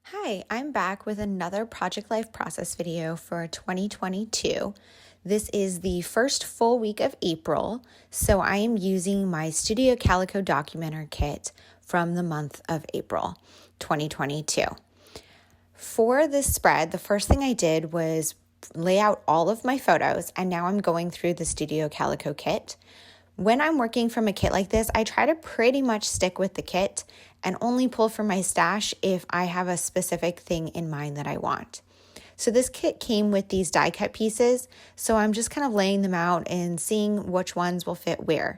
Hi, I'm back with another Project Life Process video for 2022. This is the first full week of April, so I am using my Studio Calico Documenter Kit from the month of April 2022. For this spread, the first thing I did was lay out all of my photos, and now I'm going through the Studio Calico Kit. When I'm working from a kit like this, I try to pretty much stick with the kit and only pull from my stash if I have a specific thing in mind that I want. So this kit came with these die cut pieces, so I'm just kind of laying them out and seeing which ones will fit where.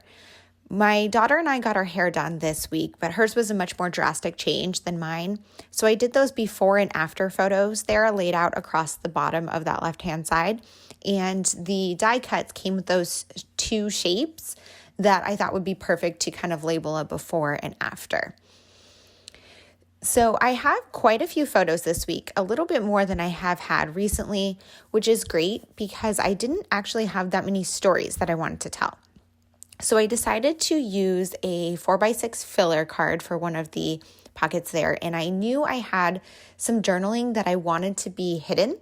My daughter and I got our hair done this week, but hers was a much more drastic change than mine. So I did those before and after photos. They're laid out across the bottom of that left-hand side. And the die cuts came with those two shapes that I thought would be perfect to kind of label a before and after. So I have quite a few photos this week, a little bit more than I have had recently, which is great because I didn't actually have that many stories that I wanted to tell. So I decided to use a 4x6 filler card for one of the pockets there, and I knew I had some journaling that I wanted to be hidden.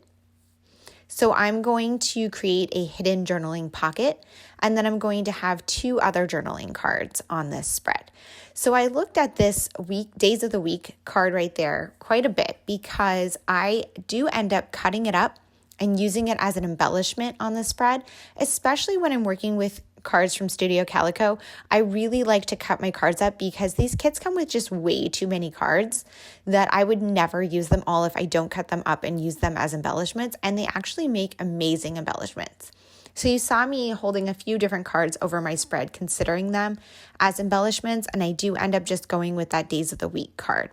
So I'm going to create a hidden journaling pocket, and then I'm going to have two other journaling cards on this spread. So I looked at this days of the week card right there quite a bit because I do end up cutting it up and using it as an embellishment on the spread, especially when I'm working with cards from Studio Calico. I really like to cut my cards up because these kits come with just way too many cards that I would never use them all if I don't cut them up and use them as embellishments, and they actually make amazing embellishments. So you saw me holding a few different cards over my spread, considering them as embellishments, and I do end up just going with that days of the week card.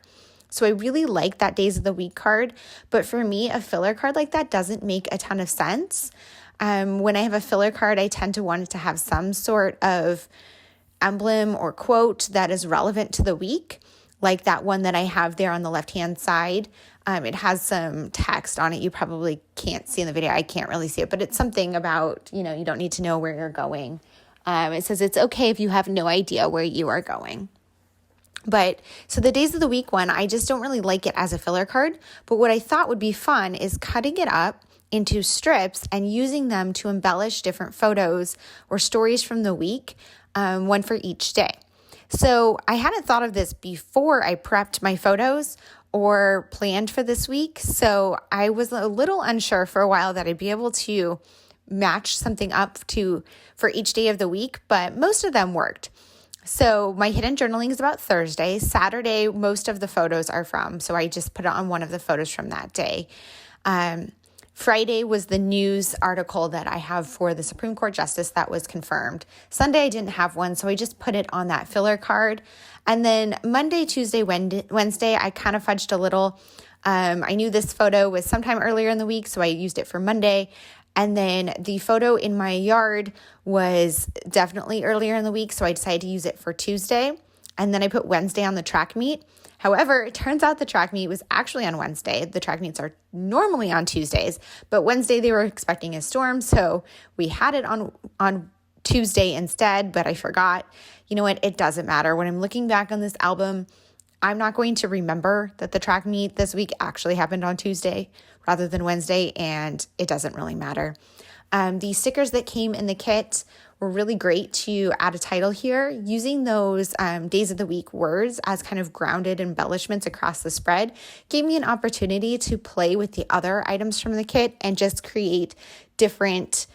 So I really like that days of the week card, but for me, a filler card like that doesn't make a ton of sense. When I have a filler card, I tend to want it to have some sort of emblem or quote that is relevant to the week, like that one that I have there on the left-hand side. It has some text on it. You probably can't see in the video. I can't really see it, but it's something about, you don't need to know where you're going. It says it's okay if you have no idea where you are going. But so the days of the week one, I just don't really like it as a filler card. But what I thought would be fun is cutting it up into strips and using them to embellish different photos or stories from the week, one for each day. So I hadn't thought of this before I prepped my photos or planned for this week. So I was a little unsure for a while that I'd be able to match something up for each day of the week, but most of them worked. So my hidden journaling is about Thursday. Saturday, most of the photos are from, so I just put it on one of the photos from that day. Friday was the news article that I have for the Supreme Court Justice that was confirmed. Sunday, I didn't have one, so I just put it on that filler card. And then Monday, Tuesday, Wednesday, I kind of fudged a little. I knew this photo was sometime earlier in the week, so I used it for Monday. And then the photo in my yard was definitely earlier in the week, so I decided to use it for Tuesday. And then I put Wednesday on the track meet. However, it turns out the track meet was actually on Wednesday. The track meets are normally on Tuesdays, but Wednesday they were expecting a storm, so we had it on Tuesday instead, but I forgot. You know what? It doesn't matter. When I'm looking back on this album, I'm not going to remember that the track meet this week actually happened on Tuesday rather than Wednesday, and it doesn't really matter. The stickers that came in the kit were really great to add a title here. Using those days of the week words as kind of grounded embellishments across the spread gave me an opportunity to play with the other items from the kit and just create different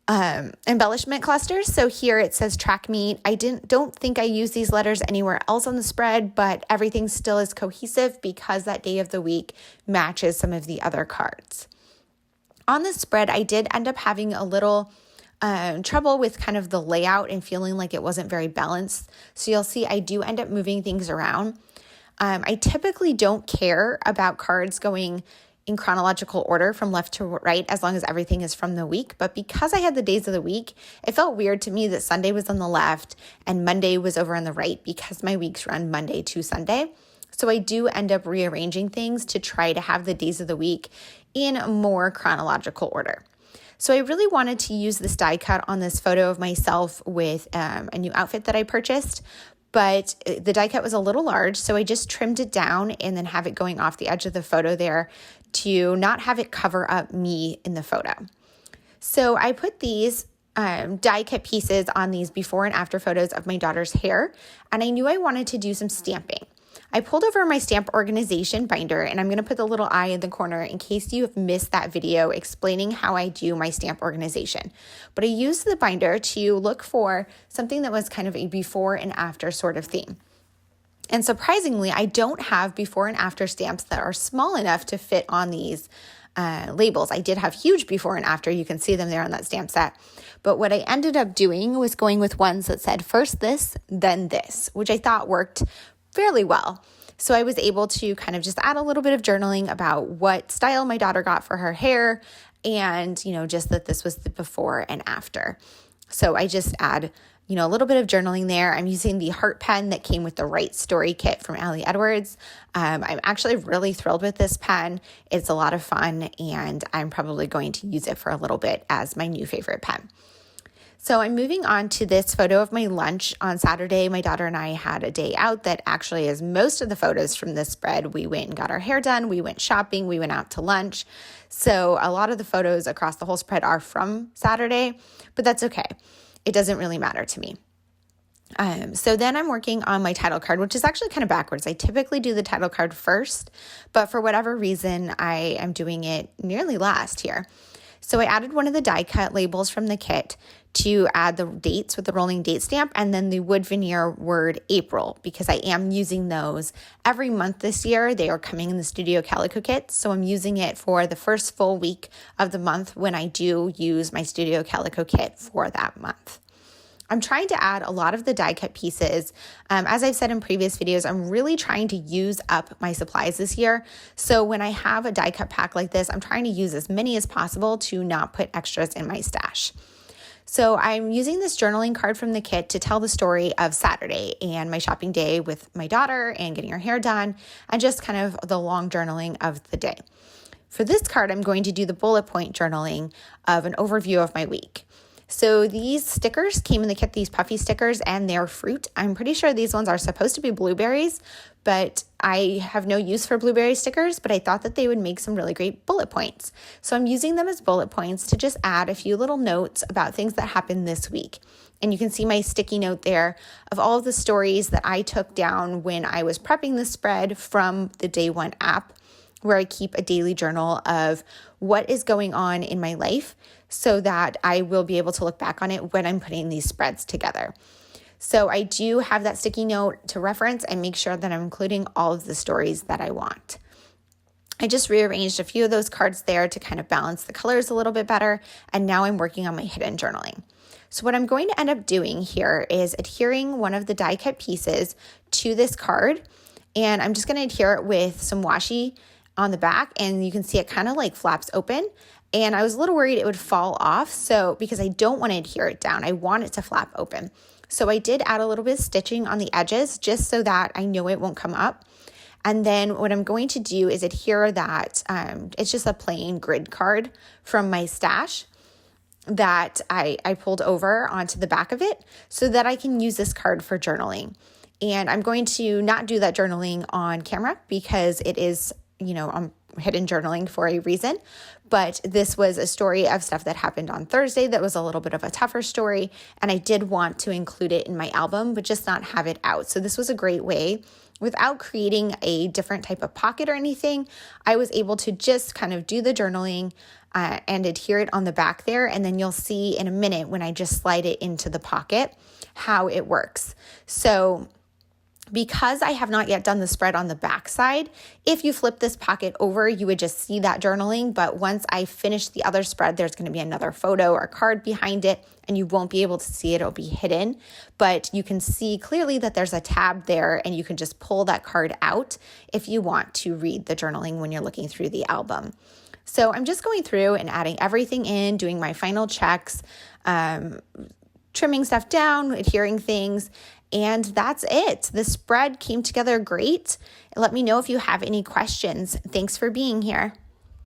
embellishment clusters. So here it says track meet. I don't think I use these letters anywhere else on the spread, but everything still is cohesive because that day of the week matches some of the other cards. On this spread, I did end up having a little trouble with kind of the layout and feeling like it wasn't very balanced. So you'll see I do end up moving things around. I typically don't care about cards going in chronological order from left to right as long as everything is from the week. But because I had the days of the week, it felt weird to me that Sunday was on the left and Monday was over on the right because my weeks run Monday to Sunday. So I do end up rearranging things to try to have the days of the week in a more chronological order. So I really wanted to use this die cut on this photo of myself with a new outfit that I purchased, but the die cut was a little large, so I just trimmed it down and then have it going off the edge of the photo there to not have it cover up me in the photo. So I put these die cut pieces on these before and after photos of my daughter's hair, and I knew I wanted to do some stamping. I pulled over my stamp organization binder, and I'm going to put the little eye in the corner in case you have missed that video explaining how I do my stamp organization. But I used the binder to look for something that was kind of a before and after sort of theme. And surprisingly, I don't have before and after stamps that are small enough to fit on these labels. I did have huge before and after. You can see them there on that stamp set. But what I ended up doing was going with ones that said first this, then this, which I thought worked fairly well. So I was able to kind of just add a little bit of journaling about what style my daughter got for her hair and, just that this was the before and after. So I just add, a little bit of journaling there. I'm using the heart pen that came with the Right Story kit from Allie Edwards. I'm actually really thrilled with this pen. It's a lot of fun, and I'm probably going to use it for a little bit as my new favorite pen. So I'm moving on to this photo of my lunch. On Saturday, my daughter and I had a day out that actually is most of the photos from this spread. We went and got our hair done. We went shopping. We went out to lunch. So a lot of the photos across the whole spread are from Saturday, but that's okay. It doesn't really matter to me. So then I'm working on my title card, which is actually kind of backwards. I typically do the title card first, but for whatever reason, I am doing it nearly last here. So I added one of the die cut labels from the kit to add the dates with the rolling date stamp and then the wood veneer word April, because I am using those every month this year. They are coming in the Studio Calico Kit, so I'm using it for the first full week of the month when I do use my Studio Calico Kit for that month. I'm trying to add a lot of the die cut pieces. As I've said in previous videos, I'm really trying to use up my supplies this year. So when I have a die cut pack like this, I'm trying to use as many as possible to not put extras in my stash. So I'm using this journaling card from the kit to tell the story of Saturday and my shopping day with my daughter and getting her hair done and just kind of the long journaling of the day. For this card, I'm going to do the bullet point journaling of an overview of my week. So these stickers came in the kit, these puffy stickers, and they're fruit. I'm pretty sure these ones are supposed to be blueberries, but I have no use for blueberry stickers, but I thought that they would make some really great bullet points. So I'm using them as bullet points to just add a few little notes about things that happened this week. And you can see my sticky note there of all of the stories that I took down when I was prepping the spread from the Day One app, where I keep a daily journal of what is going on in my life so that I will be able to look back on it when I'm putting these spreads together. So I do have that sticky note to reference and make sure that I'm including all of the stories that I want. I just rearranged a few of those cards there to kind of balance the colors a little bit better, and now I'm working on my hidden journaling. So what I'm going to end up doing here is adhering one of the die cut pieces to this card, and I'm just going to adhere it with some washi on the back, and you can see it kind of like flaps open. And I was a little worried it would fall off, so because I don't want to adhere it down, I want it to flap open. So I did add a little bit of stitching on the edges just so that I know it won't come up. And then what I'm going to do is adhere that, it's just a plain grid card from my stash that I pulled over onto the back of it so that I can use this card for journaling. And I'm going to not do that journaling on camera because it is, I'm hidden journaling for a reason. But this was a story of stuff that happened on Thursday that was a little bit of a tougher story. And I did want to include it in my album, but just not have it out. So this was a great way, without creating a different type of pocket or anything, I was able to just kind of do the journaling and adhere it on the back there. And then you'll see in a minute when I just slide it into the pocket how it works. So because I have not yet done the spread on the back side, if you flip this pocket over, you would just see that journaling. But once I finish the other spread, there's going to be another photo or card behind it, and you won't be able to see it. It'll be hidden, but you can see clearly that there's a tab there, and you can just pull that card out if you want to read the journaling when you're looking through the album. So I'm just going through and adding everything in, doing my final checks, trimming stuff down, adhering things, and that's it. The spread came together great. Let me know if you have any questions. Thanks for being here.